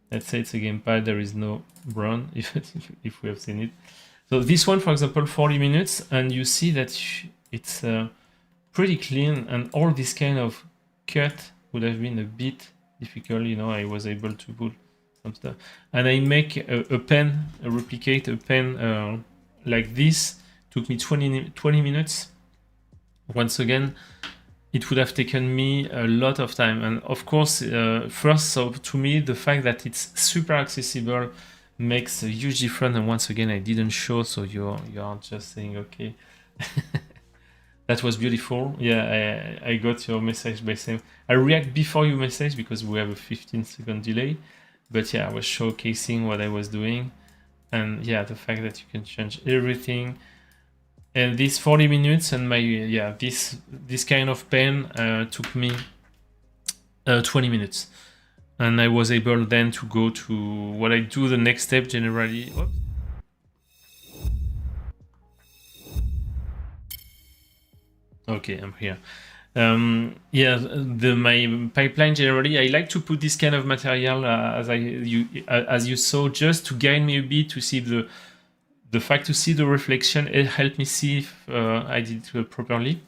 Let's say it's a gamepad, there is no brown, if we have seen it. So this one, for example, 40 minutes, and you see that it's pretty clean, and all this kind of cut would have been a bit difficult. You know, I was able to put some stuff. And I make a pen, replicate a pen like this. Took me 20 minutes. Once again, it would have taken me a lot of time. And of course, first, so to me, the fact that it's super accessible makes a huge difference. And once again, I didn't show, so you are just saying, okay. That was beautiful. Yeah, I got your message by saying, I react before you message because we have a 15-second delay. But yeah, I was showcasing what I was doing. And yeah, the fact that you can change everything. And this 40 minutes and my, yeah, this kind of pen took me 20 minutes. And I was able then to go to what I do the next step generally. Oops. Okay, I'm here. Yeah, my pipeline generally, I like to put this kind of material as you saw, just to guide me a bit to see the fact to see the reflection. It helped me see if I did it properly.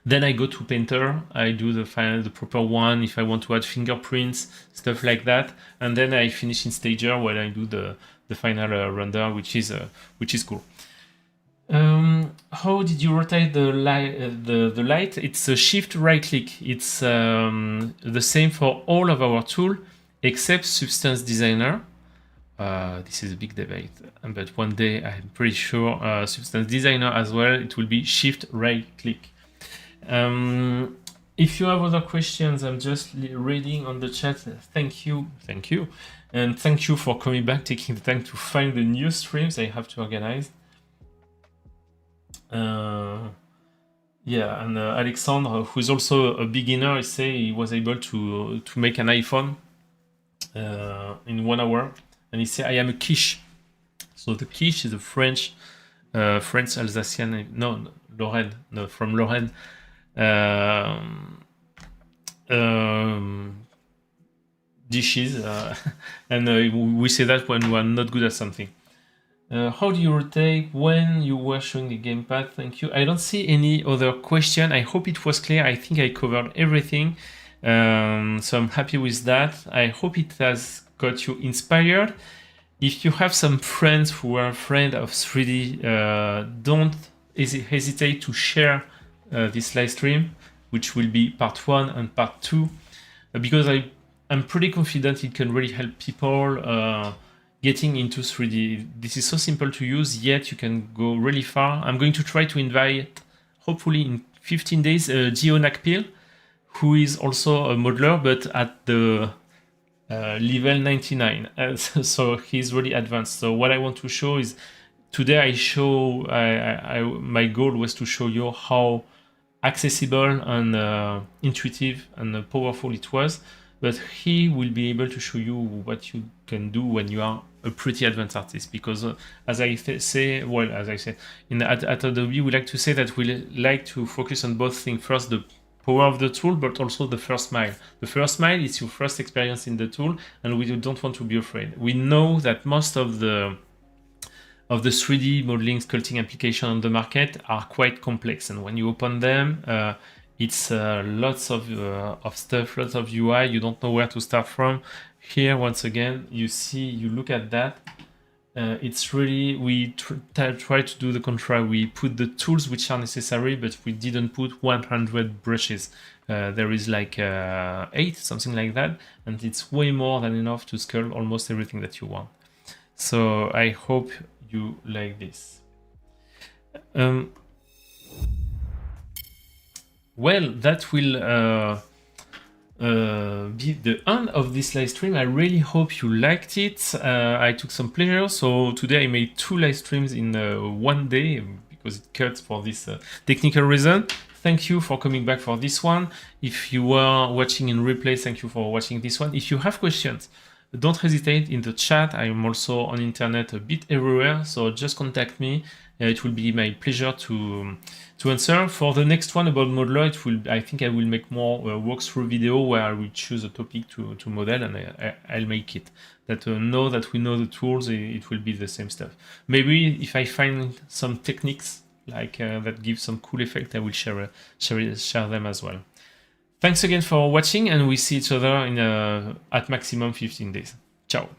Then I go to Painter, I do the proper one if I want to add fingerprints, stuff like that, and then I finish in Stager where I do the final render, which is cool. How did you rotate the light? It's a shift right click. It's the same for all of our tool except Substance Designer. This is a big debate, but one day I'm pretty sure Substance Designer as well, it will be shift right click. If you have other questions, I'm just reading on the chat. Thank you, and thank you for coming back, taking the time to find the new streams I have to organize. Yeah, and Alexandre, who is also a beginner, he say he was able to make an iPhone in 1 hour. And he said, I am a quiche. So the quiche is a French Alsatian, no, Lorraine, no, from Lorraine. Dishes, and we say that when we are not good at something. How do you rotate when you were showing the gamepad? Thank you. I don't see any other question. I hope it was clear. I think I covered everything. So I'm happy with that. I hope it has got you inspired. If you have some friends who are afraid of 3D, don't hesitate to share this live stream, which will be part 1 and part 2, because I'm pretty confident it can really help people getting into 3D. This is so simple to use, yet you can go really far. I'm going to try to invite, hopefully in 15 days, Gio Nakpil, who is also a modeler, but at the level 99. So he's really advanced. So what I want to show is, today my goal was to show you how accessible and intuitive and powerful it was. But he will be able to show you what you can do when you are a pretty advanced artist. Because as I say, at Adobe, we like to say that we like to focus on both things. First, the power of the tool, but also the first mile. The first mile is your first experience in the tool, and we don't want to be afraid. We know that most of the 3D modeling sculpting application on the market are quite complex, and when you open them, it's lots of stuff, lots of UI. You don't know where to start from. Here, once again, you look at that. It's really, we try to do the contrary. We put the tools which are necessary, but we didn't put 100 brushes. There is like 8, something like that, and it's way more than enough to sculpt almost everything that you want. So I hope you like this. Well, that will be the end of this live stream. I really hope you liked it. I took some pleasure. So today I made 2 live streams in one day because it cut for this technical reason. Thank you for coming back for this one. If you were watching in replay, thank you for watching this one. If you have questions, don't hesitate in the chat. I am also on internet a bit everywhere, so just contact me. It will be my pleasure to answer. For the next one about modeler, I think I will make more walkthrough video where I will choose a topic to model, and I'll make it. Now that we know the tools, it will be the same stuff. Maybe if I find some techniques like that give some cool effect, I will share them as well. Thanks again for watching, and we see each other in at maximum 15 days. Ciao.